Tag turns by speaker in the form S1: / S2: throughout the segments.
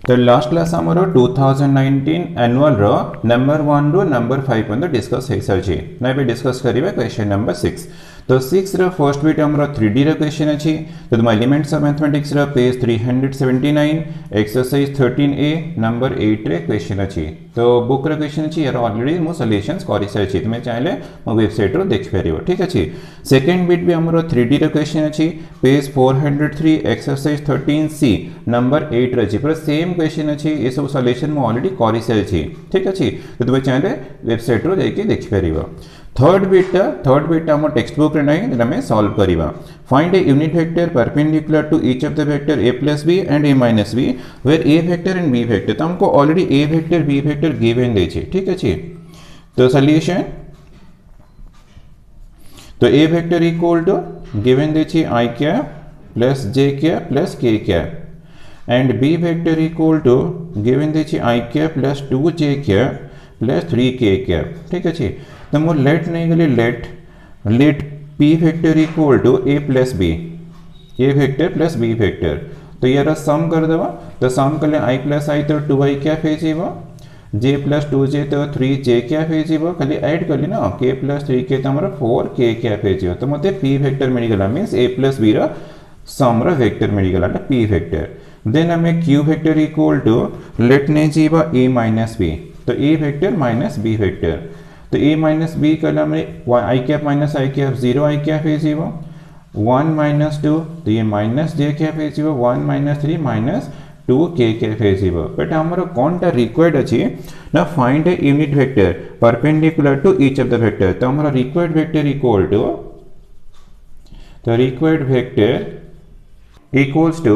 S1: तो last class आमर 2019 annual रो नंबर 1 रो नंबर 5 पर्यंत डिस्कस हो सारी ना ये डिस्कस करिवे क्वेश्चन नंबर 6। तो 6 रो फर्स्ट बिट हमर 3D रो क्वेश्चन अछि। तो तुम एलिमेंट्स ऑफ मैथमेटिक्स रो पेज 379 एक्सरसाइज 13A नंबर 8 रे क्वेश्चन अछि। तो बुक रो क्वेश्चन अछि यार ऑलरेडी मो सॉल्यूशंस करि सारी तुम चाहे मो वेबसाइट रो देख परिबो ठीक अछि। सेकंड बिट भी हमर 3D रो क्वेश्चन अछि पेज 403 एक्सरसाइज 13C नंबर 8 रे पूरा सेम क्वेश्चन अच्छी ये सब सॉल्यूशन में ऑलरेडी कर सारी ठीक अच्छे। तो तुम चाहे वेबसाइट रो जाके देखिपर। थर्ड बिट आम टेक्स्ट बुक नहीं आम सॉल्व करवा। Find a unit vector perpendicular to each of the vector a plus b and a minus b where a vector and b vector. तो हमको already a vector b vector given दे ठीक अच्छे। तो solution तो a vector equal to given दे i cap plus j cap plus k cap and b vector equal to given देछि i cap plus 2j cap plus 3k cap ठीक अच्छे। तो मोर लेट नहीं गली late p vector equal to a plus b a vector plus b vector। तो यार सम कर देवा। तो सम कले i plus i तो 2i cap हो जीवो j plus 2j तो 3j cap हो जीवो खाली ऐड करली ना k plus 3k तो हमरा 4k cap हो जीवो। तो मते p vector मिल गला मींस a plus b रा सम रा वेक्टर मिल गला p vector। देन हमें q vector equal to let ने जीवा a माइनस b। तो a vector minus b vector. तो a माइनस b कल हमें i cap minus i cap 0 i cap है जीवा 1 माइनस 2 तो ये माइनस j कैप है जीवा 1 माइनस 3 माइनस 2 k कैप है जीवा। बट हमारा कौन टा रिक्वायर्ड अच्छी ना find a unit vector perpendicular to each of the vector. तो हमारा रिक्वायर्ड वेक्टर इक्वल टू तो required vector equals to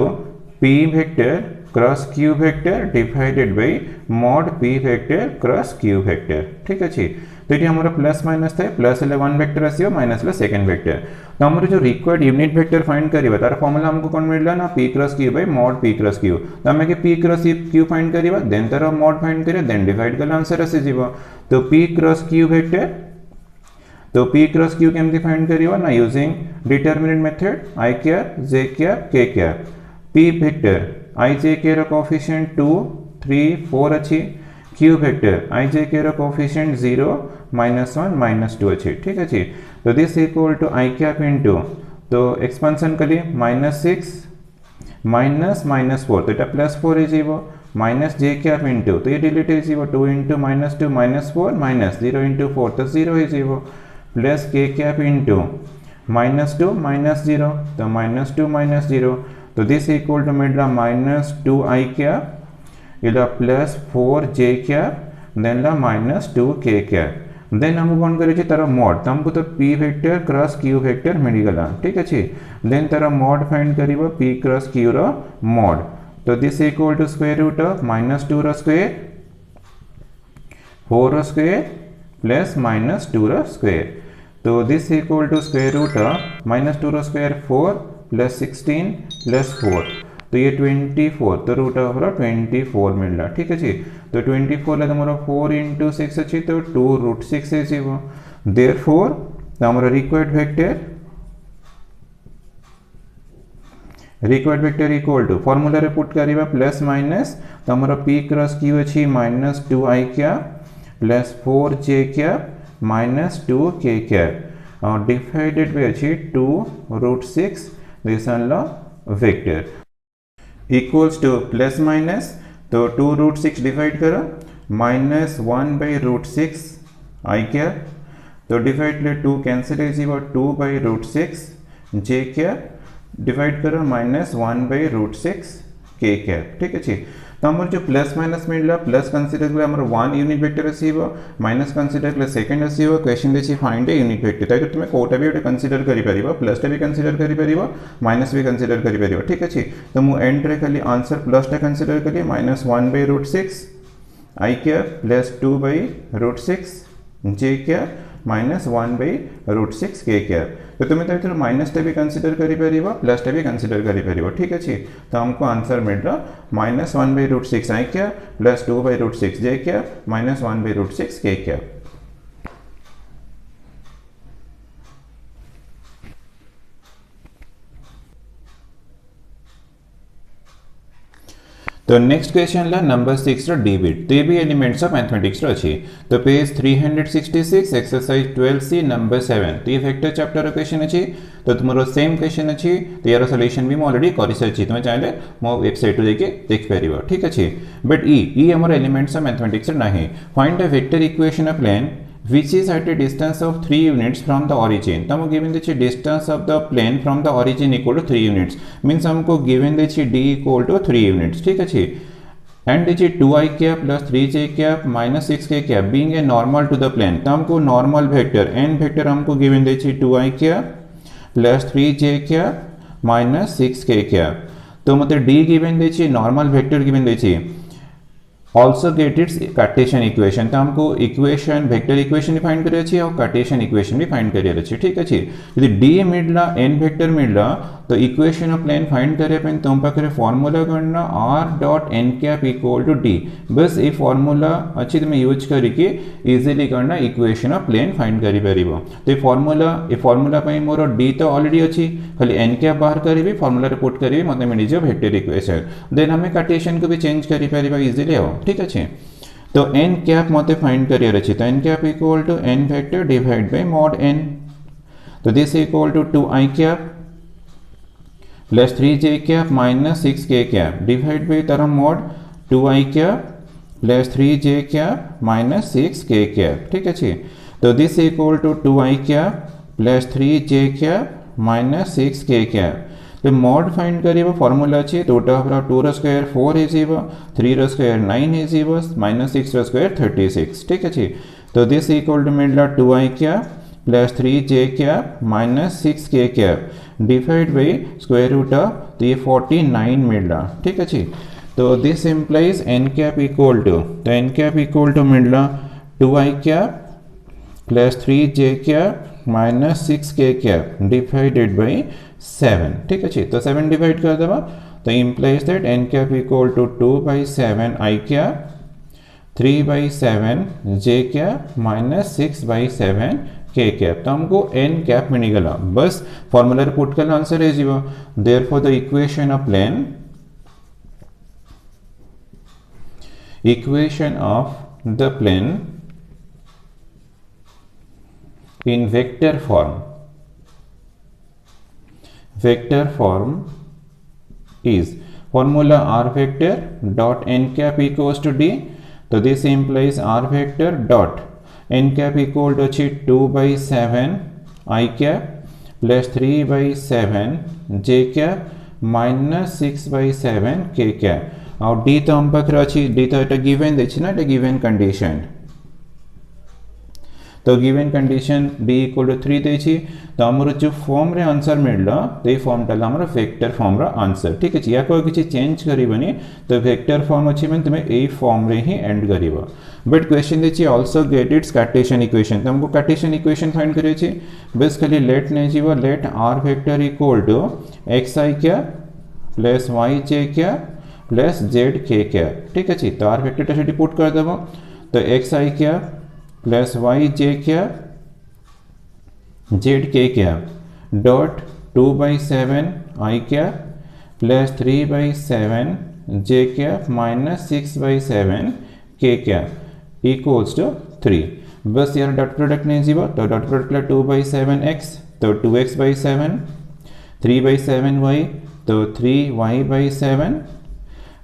S1: p vector cross q vector divided by mod p vector cross q vector ठीक अच्छे। तो ये हमारा plus minus था plus ले 1 वेक्टर आसीबो माइनस ले सेकंड वेक्टर। तो हमर जो रिक्वायर्ड यूनिट वेक्टर फाइंड करिबा तार फार्मूला हमको कोन मिलला ना p cross q by mod p cross q। तो हमें के p क्रॉस q फाइंड करिबा देन तार mod फाइंड करिया देन डिवाइड करला आंसर आसी जीवो। तो p क्रॉस q वेक्टर तो p क्रॉस q केमती फाइंड करिबा ना using determinant method i cap j cap k cap. p vector i j k रो कोएफिशिएंट 2 3 4 अछि। q vector i j k रो कोएफिशिएंट 0 -1 -2 अछि ठीक अछि। तो this equal to i cap into तो एक्सपेंशन कली -6 -4 तो এটা +4 हो जीवो माइनस j कैप इनटू तो ये डिलीट हो जीवो 2 * -2 -4 माइनस 0 * 4 तो 0 हो जीवो प्लस k कैप इनटू -2 -0 तो -2 -0 तो दिस इक्वल टू मिल रहा -2i कैप इला +4j कैप देन ला -2k कैप। देन हमको कौन करे तारा मॉड तो हमको तो p vector cross q vector मिल गला ठीक अच्छे। देन तारा मॉड फाइंड करिबो p क्रॉस q रो मॉड। तो this equal to square root of -2 रो स्क्वायर 4 रो स्क्वायर प्लस -2 रो स्क्वायर। तो this equal to square root of -2 रो स्क्वायर 4 प्लस 16 प्लस 4 तो ये 24 तो रूट ऑफ 24 मिल रहा ठीक है। तो 24 लगा हमारा 4 * 6 अच्छी तो 2√6 है जीवो देयरफॉर हमारा required vector equal to formula रे पुट करिबा प्लस माइनस तो हमारा p क्रॉस q अछि -2i cap plus 4j cap -2k cap और डिवाइडेड बाय अछि 2√6 दिस ला vector equals to plus minus तो 2√6 डिवाइड करो -1/√6 i कैप तो डिवाइड ले 2 कैंसिल हो जीवो 2/√6 j कैप डिवाइड करो -1/√6 k कैप ठीक अच्छे। तो हमर जो प्लस माइनस मिलला प्लस कंसीडर करले हमर 1 यूनिट वेक्टर आसीबो माइनस कंसीडर करले सेकंड आसीबो क्वेश्चन देछि फाइंड ए यूनिट वेक्टर। ताकि तुमे कोटा भी ओटे कंसीडर करि परिबो प्लस टा भी कंसीडर करि परिबो माइनस भी कंसीडर करि परिबो ठीक अछि। तो मु एंड रे खाली आंसर प्लस टा कंसीडर करि -1/√6 i cap plus 2/√6 j cap -1/√6 k cap. तो तुम तो माइनस टा भी कंसीडर करि परिबो प्लस टा भी कंसीडर करि परिबो ठीक अछि। तो हमको आंसर मिल रहा -1/√6 i cap plus 2/√6 j cap -1/√6 k cap. तो नेक्स्ट क्वेश्चन ला नंबर 6 रो डी बिट तो ये भी एलिमेंट्स ऑफ मैथमेटिक्स रो अछि तो पेज 366 एक्सरसाइज 12C नंबर 7 तो ये वेक्टर चैप्टर रो क्वेश्चन अछि तो तुमरो सेम क्वेश्चन अछि तो यार सॉल्यूशन भी मैं ऑलरेडी करि सछि तुम चाहे मो वेबसाइट रे जाके देख परिबो ठीक अछि बट ई हमर एलिमेंट्स ऑफ मैथमेटिक्स नाही find the vector equation of plane which is at a distance of 3 units from the origin तो हमको given the distance of the plane from the origin equal to 3 units means हमको given the d equal to 3 units ठीक है and the 2i cap plus 3j cap minus 6k cap being a normal to the plane तो हमको normal vector n vector हमको given the 2i cap plus 3j cap minus 6k cap तो मतलब d given the normal vector given the also get its Cartesian equation तो हमको equation vector equation भी find करिए अछि और कार्टेशियन इक्वेशन भी फाइंड करिए अछि ठीक अछि यदि d मिलला n वेक्टर मिलला तो इक्वेशन ऑफ प्लेन फाइंड करे पे तुम पाखरे फार्मूला करना r dot n cap equal to d बस ए फार्मूला अछि तुम यूज करके इजीली करना इक्वेशन ऑफ प्लेन फाइंड करि परिबो तो ए फार्मूला पे मोर d तो ऑलरेडी अछि खाली n कैप बाहर करबी फार्मूला रे पुट करबी मते मिल जे वेक्टर इक्वेशन देन हमें कार्टेशियन को भी चेंज करि परिबा इजीली हो ठीक अछि तो n कैप मते फाइंड करियर अछि तो n cap equal to n vector divide by mod n तो this equal to 2i cap plus 3j cap minus 6k cap divide by तरह mod 2i cap plus 3j cap minus 6k cap ठीक अछि तो this equal to 2i cap plus 3j cap minus 6k cap तो mod find करिबो formula अछि तो 2 रो square 4 हे जीवो 3 रो स्क्वायर 9 हे जीवो माइनस 6 रो स्क्वायर 36 ठीक अछि तो दिस इक्वल टू मिलला 2i cap plus 3j cap minus 6k cap divide by square root तो ये 49 मिलला ठीक अछि तो this implies n cap equal to तो n कैप इक्वल टू मिलला 2i cap plus 3j cap minus 6k cap divided by 7 ठीक है तो 7 डिवाइड कर देबा तो implies that n cap equal to 2/7 i cap 3/7 j cap minus 6/7 k cap तो हमको n कैप में निकला बस फार्मूला रे पुट करला आंसर है जीवो therefore the equation of plane equation of the plane in vector form is formula r vector dot n cap equals to d so this implies r vector dot n cap equal to 2/7 i cap plus 3/7 j cap minus 6/7 k cap और d तो हम पाखरे अछि d तो एटा given देछि ना एटा given condition तो given condition d equal to 3 देछि तो हमर जो फॉर्म रे आंसर मिलला तो ए फॉर्म टा हमर वेक्टर फॉर्म रा आंसर ठीक अछि या को किछि चेंज करिवनी तो वेक्टर फॉर्म अछि में तुमे ए फॉर्म रे ही एंड करिवो बट क्वेश्चन देछि also get its Cartesian equation तो हमको कार्टेशियन इक्वेशन फाइंड करियो छी बस खाली लेट ने जीवो let r vector equal to xi क्या प्लस yj क्या प्लस जेड के कैप ठीक है तो आर वेक्टर टा पुट कर देबो तो एक्स आई कैप प्लस वाई जे cap Z K cap dot 2/7 आई कैप प्लस 3/7 जे कैप माइनस 6/7 के कैप इक्वल्स टू 3 बस यार डॉट प्रोडक्ट नहीं जीवो तो डॉट प्रोडक्ट ला 2/7 x तो 2x/7 3/7 y तो 3y/7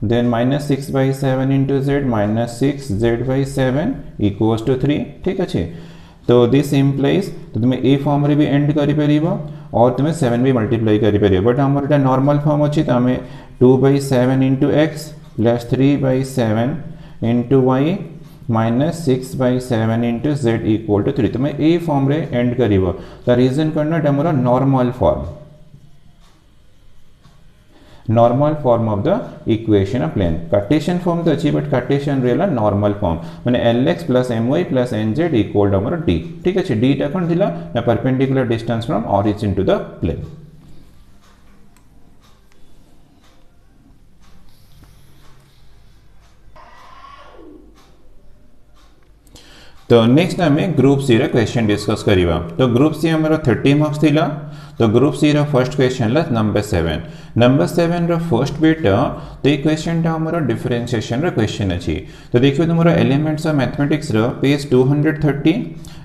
S1: then minus 6/7 into z minus 6z/7 equals to 3 ठीक अच्छे तो दिस implies तो तुम्हें a फॉर्म रे भी एंड करि परिबो और तुम्हें 7 भी मल्टीप्लाई करि परिबो बट हमर एटा नॉर्मल फॉर्म अछि त हमें 2/7 into x plus 3/7 into y minus 6/7 into z equal to 3 तुम्हें a फॉर्म रे एंड करिबो त रीजन करना एटा हमर normal form of the equation of plane cartesian form तो अच्छी बट cartesian रेला normal form माने lx plus my plus nz equal to हमर d ठीक है d टा कोन दिला ना perpendicular distance from origin to the plane तो नेक्स्ट हमें ग्रुप सी रे क्वेश्चन डिस्कस करिवा तो ग्रुप सी हमर 30 मार्क्स थिला तो group C row first question ला नंबर 7 रो फर्स्ट बिट तो ये क्वेश्चन टा हमर डिफरेंशिएशन रो क्वेश्चन अछि। तो देखियो तुमरो एलिमेंट्स ऑफ मैथमेटिक्स रो पेज 230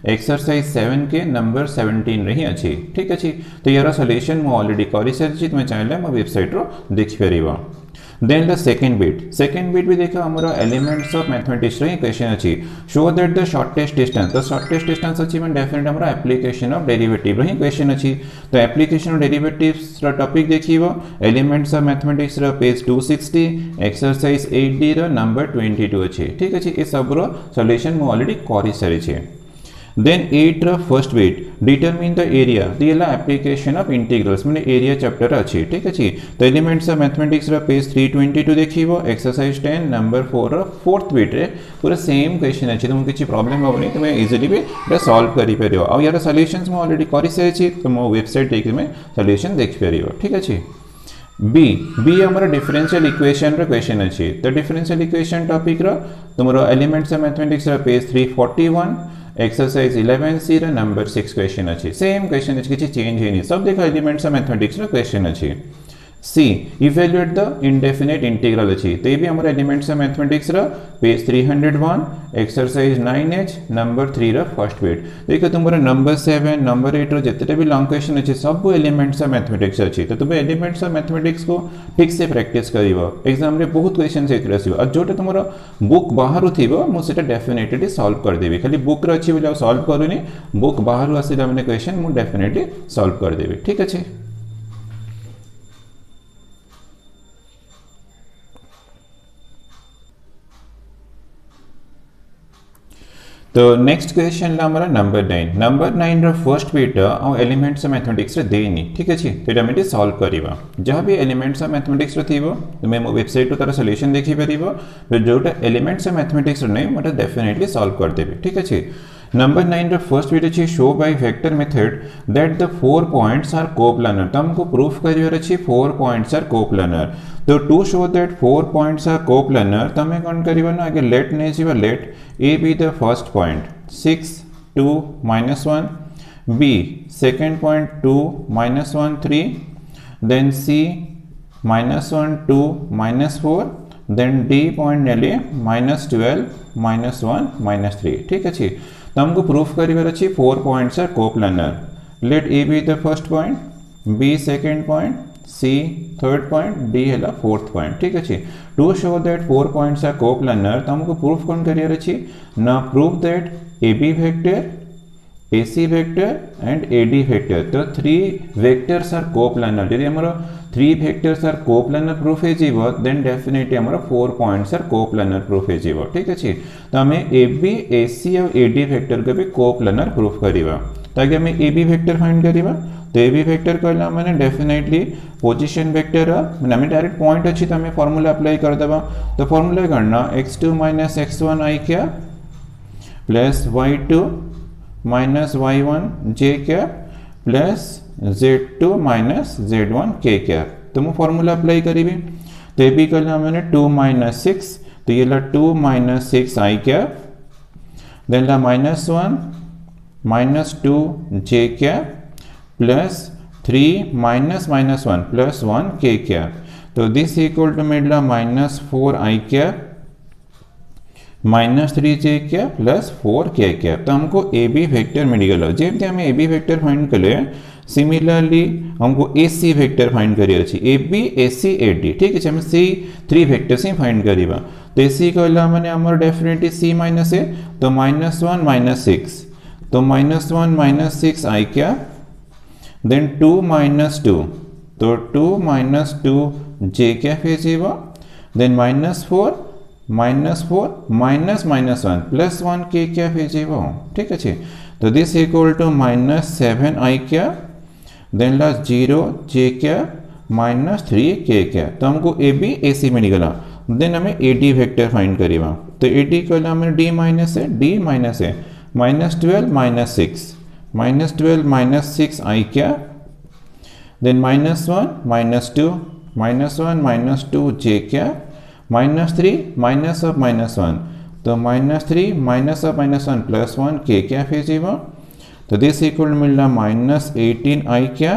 S1: एक्सरसाइज 7 के नंबर 17 रही अछि। ठीक अछि, तो यार सॉल्यूशन मु ऑलरेडी करि सारछि, तुमे चाहिले मो वेबसाइट रो देख परिबो। देन द सेकंड बिट भी देखो हमरो एलिमेंट्स ऑफ मैथमेटिक्स रे क्वेश्चन अछि। Show that the shortest distance, तो शॉर्टेस्ट डिस्टेंस अछि में डेफिनेट हमरो एप्लीकेशन ऑफ डेरिवेटिव रे क्वेश्चन अछि। तो एप्लीकेशन ऑफ डेरिवेटिव्स रो टॉपिक देखिबो एलिमेंट्स ऑफ मैथमेटिक्स रो पेज 260 एक्सरसाइज 8D रो नंबर 22 अछि। ठीक अछि, ए सब रो सॉल्यूशन मु ऑलरेडी करि सारि छी। Then 8 रो first bit determine the area, दिला एप्लीकेशन ऑफ इंटीग्रल्स माने एरिया चैप्टर अछि। ठीक अछि, तो एलिमेंट्स ऑफ मैथमेटिक्स रो पेज 322 देखिबो एक्सरसाइज 10 नंबर 4 रो फोर्थ बिट रे पूरा सेम क्वेश्चन अछि। तुम किछि प्रॉब्लम होबनी, तुमे इजीली भी सॉल्व करि परियो। आ यार सॉल्यूशंस मु ऑलरेडी करि सारि छी, तो मो वेबसाइट देख में सॉल्यूशन देख परियो। ठीक अछि, बी हमारा डिफरेंशियल इक्वेशन रो क्वेश्चन अछि। तो डिफरेंशियल इक्वेशन टॉपिक रो तुमरो एलिमेंट्स ऑफ मैथमेटिक्स रो पेज 341 एक्सरसाइज 11C रो नंबर 6 क्वेश्चन अछि। सेम क्वेश्चन अछि, किछि चेंज हेनी, सब देखो एलिमेंट्स ऑफ मैथमेटिक्स रो क्वेश्चन अछि। C evaluate the indefinite integral अछि। तो ये भी हमारे एलिमेंट्स ऑफ मैथमेटिक्स रो पेज 301 एक्सरसाइज 9H नंबर 3 रो फर्स्ट बिट। देखो तुमरो नंबर 7 नंबर 8 रो जते भी लॉन्ग क्वेश्चन अछि सब एलिमेंट्स ऑफ मैथमेटिक्स अछि। तो तुम एलिमेंट्स ऑफ मैथमेटिक्स को ठीक से प्रैक्टिस करिवो, एग्जाम रे बहुत क्वेश्चन से आसीबो। आ जोटा तुमरो बुक बाहर थिबो मु सेटा डेफिनेटली सॉल्व कर देबी। खाली बुक रो अछि बोले सॉल्व करूनी, बुक बाहर आसीला माने क्वेश्चन मु डेफिनेटली सॉल्व कर देबी। ठीक अछि, तो नेक्स्ट क्वेश्चन ला हमारा नंबर 9 रो फर्स्ट बिट आ एलिमेंट्स ऑफ मैथमेटिक्स रे देनी। ठीक अछि, तो एटा मेटी सॉल्व करिवा। जहां भी एलिमेंट्स ऑफ मैथमेटिक्स रो थिबो तुमे मो वेबसाइट रो तार सॉल्यूशन देखि परिबो, फिर जोटा एलिमेंट्स ऑफ मैथमेटिक्स रो नै मटा डेफिनेटली सॉल्व कर देबे। ठीक अछि, नंबर 9 रो फर्स्ट बिट अछि show by vector method that the 4 points are coplanar. तुमको प्रूफ करिवर अछि 4 पॉइंट्स आर कोप्लानर। तो to show that 4 points are coplanar तमे कोन करिवो ना आगे लेट नै जिवो, let A be the first point 6 2 minus 1, B second point 2 minus 1 3, then C minus 1 2 minus 4, then D point नेले minus 12 minus 1 minus 3। ठीक अछि, तो हमको प्रूफ करिवर अछि 4 points are coplanar. Let A be the first point, B second point, C third point, D है fourth point. ठीक अच्छे, to show that 4 points are coplanar तो हमको प्रूफ कौन करियर अछि ना, proof that AB vector, AC vector and AD vector, तो 3 वेक्टर्स आर कोप्लानर। यदि हमरो 3 वेक्टर्स आर कोप्लानर प्रूफ हे जीवो देन डेफिनेटली हमरो 4 पॉइंट्स आर कोप्लानर प्रूफ हे जीवो। ठीक अच्छे, तो हमें AB AC और AD वेक्टर के भी कोप्लानर प्रूफ करिवा। ताकि हमें AB वेक्टर फाइंड करिवा, तो AB वेक्टर कहला माने डेफिनेटली पोजीशन वेक्टर माने हमें डायरेक्ट पॉइंट अछि तो हमें फार्मूला अप्लाई कर देबा। तो फार्मूला करना x2 माइनस x1 i क्या plus y2 minus y1 j क्या plus z2 minus z1 k क्या। तो मैं फार्मूला अप्लाई करीबी, तो AB कहला माने 2 माइनस 6, तो ये ला 2 माइनस 6 i क्या, देन ला माइनस 1 माइनस 2 j क्या plus 3 minus minus 1 plus 1 k क्या। तो दिस इक्वल टू मिलला माइनस 4 i क्या माइनस 3 j क्या प्लस 4 k क्या। तो हमको AB वेक्टर मिल गया। जब हमें AB वेक्टर फाइंड कले, सिमिलरली हमको AC वेक्टर फाइंड करियर अछि, AB AC AD। ठीक है, हम C 3 वेक्टर से फाइंड करिबा। तो AC कहला माने हमर डेफिनेटली C माइनस A, तो माइनस 1 माइनस 6, तो माइनस 1 माइनस 6 i क्या, देन 2 माइनस 2, तो 2 माइनस 2 j क्या फेजीवा, then minus 4 minus 1 plus 1 k क्या फेजीवा। ठीक है, तो this equal to minus 7 i क्या, देन ला 0 j क्या माइनस 3 k क्या। तो हमको AB AC में निकला। देन हमें AD वेक्टर फाइंड करिवा। तो AD कहला हमें D माइनस है, D माइनस है minus 12 minus 6, minus 12 minus 6 i क्या, then minus 1 minus 2 minus 1 minus 2 j क्या, माइनस 3 माइनस ऑफ माइनस 1, तो minus 3 minus of minus 1 plus 1 k क्या फेजीवा। तो दिस इक्वल मिलना माइनस 18 i क्या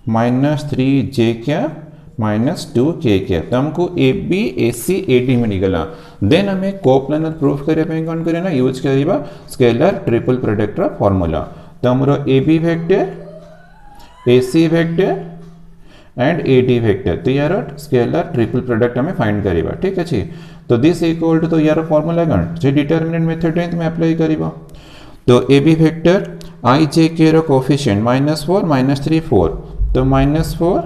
S1: -3 जे कैप -2 के कैप तो हमको A B A C A D मिलगला देन आम कोप्लानर प्रूफ करने कौन करना यूज करवा स्केलर ट्रिपल प्रोडक्टर फॉर्मूला तो हमरो A B vector A C vector and A D vector तो यार स्केलर ट्रिपल प्रोडक्ट हमें फाइंड करवा ठीक अच्छे तो दिस इक्वल टू तो यार फॉर्मूला कौन जो डिटरमिनेंट मेथड है तुम अप्लाई करवा तो ए बी वेक्टर आई जे के रो कोफिशिएंट -4 -3 4 तो -4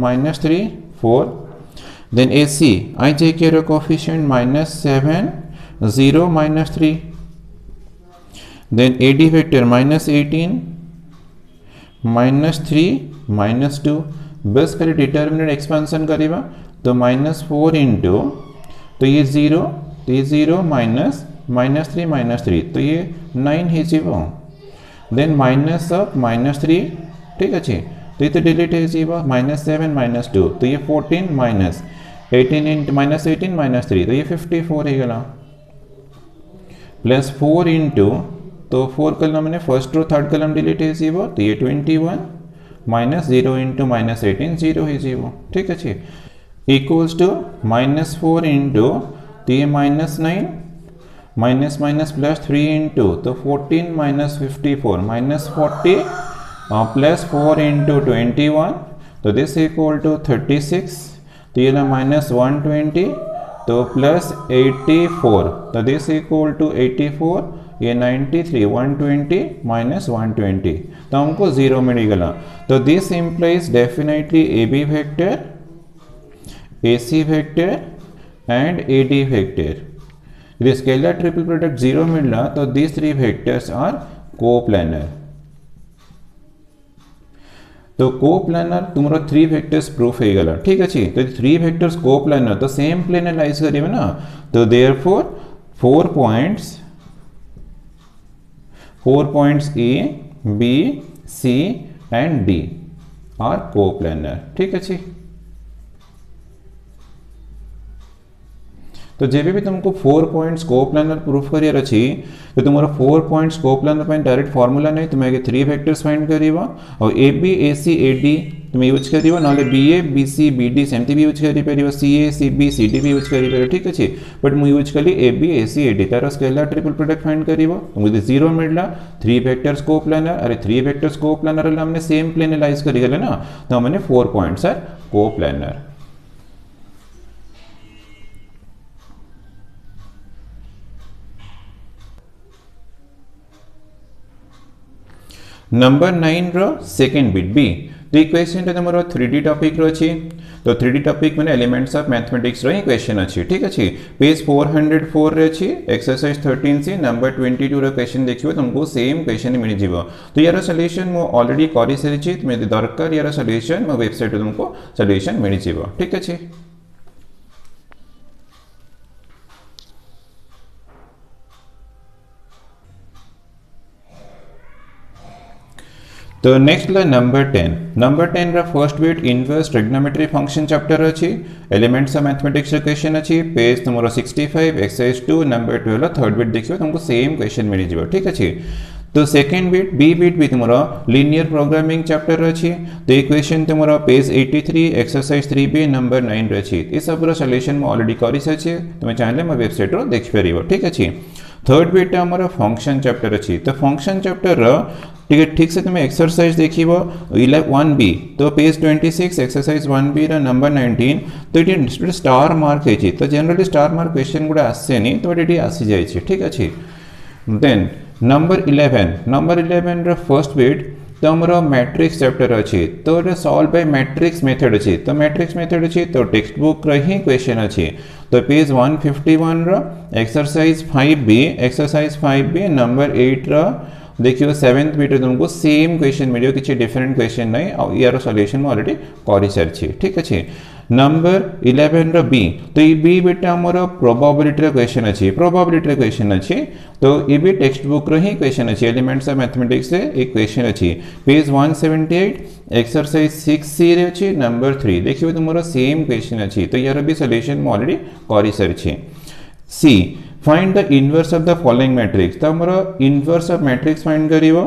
S1: -3 4 then AC I j k row coefficient -7 0 -3 then AD vector -18 -3 -2 बस खाली डिटरमिनेंट एक्सपेंशन करिबा तो -4 इंटू तो ये 0 तो ये 0 -3 -3 तो ये 9 ही जीवो देन -3 ठीक अच्छे तो ये तो डिलीट है जीवा -7 -2 तो ये 14 -18 इंटू -18 -3 तो ये 54 है गला प्लस 4 इंटू तो 4 कलम मैंने फर्स्ट रो थर्ड कलम डिलीट है जीवा तो ये 21 -0 इंटू -18 0 है जीवा ठीक अच्छे इक्वल्स टू -4 इंटू तो ये -9 माइनस प्लस 3 इंटू तो 14 -54 -40 प्लस 4 इंटू 21 तो दिस इक्वल टू 36 तो ये ना -120 तो प्लस 84 तो दिस इक्वल टू 84 ये 93 120 -120 तो हमको 0 मिलेगा तो this implies definitely A B vector A C vector and A D vector यदि स्केलर ट्रिपल प्रोडक्ट 0 मिलना तो this three vectors are coplanar तो कोप्लानर तुम्हारा 3 वेक्टर्स प्रूफ है गला ठीक अच्छे तो 3 वेक्टर्स कोप्लानर तो सेम प्लेन लाइज करिए ना तो therefore 4 points A B C and D are coplanar ठीक अच्छे तो जब भी तुमको 4 पॉइंट्स कोप्लानर प्रूफ करियर अच्छी तो तुम्हारा 4 पॉइंट्स कोप्लानर पे डायरेक्ट फार्मूला नहीं तुम्हें 3 वेक्टर्स फाइंड करिवा और A B A C A D तुम्हें यूज करिवा नाले B A B C B D सेमती भी यूज करी परिवा C A C B C D भी यूज करी परिवा ठीक अच्छे बट मु यूज कली A B A C A D तार स्केलर ट्रिपल प्रोडक्ट फाइंड करिवा मुझे 0 मिलला 3 वेक्टर्स कोप्लानर अरे 3 वेक्टर्स कोप्लानर हमने सेम प्लेन एनालाइज करी गले ना तो हमने 4 पॉइंट्स आर कोप्लानर नंबर 9 रो सेकेंड बिट बी तो ये क्वेश्चन रे हमरो 3D टॉपिक रो अछि तो 3D टॉपिक माने एलिमेंट्स ऑफ मैथमेटिक्स रो क्वेश्चन अछि ठीक अछि पेज 404 रे अछि एक्सरसाइज 13 से नंबर 22 रो क्वेश्चन देखियो तुमको सेम क्वेश्चन मिल जिवो तो यार सॉल्यूशन मो ऑलरेडी करि सरिछि तुमे दरकार यार सॉल्यूशन मो वेबसाइट तुमको सॉल्यूशन मिल जिवो ठीक अछि तो नेक्स्ट ला नंबर 10 रा first bit inverse trigonometry function chapter अछि एलिमेंट्स ऑफ मैथमेटिक्स क्वेश्चन अछि पेज तुमरो 65 एक्सरसाइज 2 नंबर 12 थर्ड बिट देखियो तुमको सेम क्वेश्चन मिल जिवो ठीक अछि तो सेकंड बिट बी बिट भी तुमरो लीनियर प्रोग्रामिंग चैप्टर अछि तो ये क्वेश्चन तुमरो पेज 83 एक्सरसाइज 3b नंबर 9 अछि इस सब रो सॉल्यूशन में ऑलरेडी करि सछि तुम चाहले म वेबसाइट रो देख परिबो ठीक अछि थर्ड बिट हमारा फंक्शन चैप्टर अच्छी तो फंक्शन चैप्टर ठीक से तुम्हें एक्सरसाइज देखिए 1b तो पेज 26 एक्सरसाइज 1b रा नंबर 19 तो ये स्टार मार्क है तो जनरली स्टार मार्क क्वेश्चन गुड़ा आसे नहीं तो ये आसी जाए ठीक अच्छे देन नंबर 11 रा फर्स्ट बिट तो हमारा मैट्रिक्स चैप्टर अच्छी तो सॉल्व बाय मैट्रिक्स मेथड अच्छी तो मैट्रिक्स मेथड अच्छी तो टेक्स्ट बुक ही क्वेश्चन अच्छी तो पेज 151 रा एक्सरसाइज 5b नंबर 8 रा देखियो 7th बिट तुमको सेम क्वेश्चन मिलियो किसी डिफरेंट क्वेश्चन नहीं और यार सॉल्यूशन में ऑलरेडी करि सरछि ठीक अछि नंबर 11 रा बी तो ये बी बिट हमरो प्रोबेबिलिटी क्वेश्चन अछि तो ये भी टेक्स्ट बुक रो ही क्वेश्चन अछि एलिमेंट्स ऑफ मैथमेटिक्स से एक क्वेश्चन अछि पेज 178 एक्सरसाइज 6c रे अछि नंबर 3 देखियो तुमरो सेम क्वेश्चन अछि तो यार भी सॉल्यूशन में ऑलरेडी करि सरछि सी find the inverse of the following matrix तो हमारा इनवर्स ऑफ मैट्रिक्स फाइंड करिवो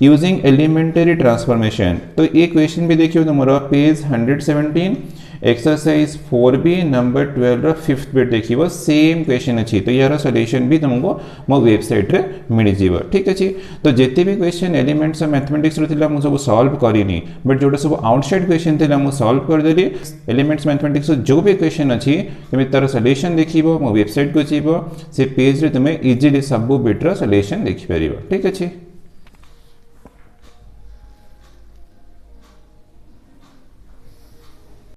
S1: यूजिंग एलिमेंटरी ट्रांसफॉर्मेशन। तो ये क्वेश्चन भी देखिए तुम page 117 exercise 4b number 12 fifth bit देखिए सेम क्वेश्चन अच्छी। तो यार सॉल्यूशन भी तुमको मो वेबसाइट रे मिल जीव। ठीक अच्छे। तो जिते भी क्वेश्चन एलिमेंट्स मैथमेटिक्स रो सब सॉल्व करनी, बट जोटा सब आउटसाइड क्वेश्चन थी मुझे सॉल्व करदेली। एलिमेंट्स मैथमेटिक्स जो भी क्वेश्चन अच्छी तुम तार सॉल्यूशन देखिबो मो वेबसाइट को जीव, से पेज रे तुम इजीली सब बिट्र सॉल्यूशन देखि परिबो। ठीक अच्छे।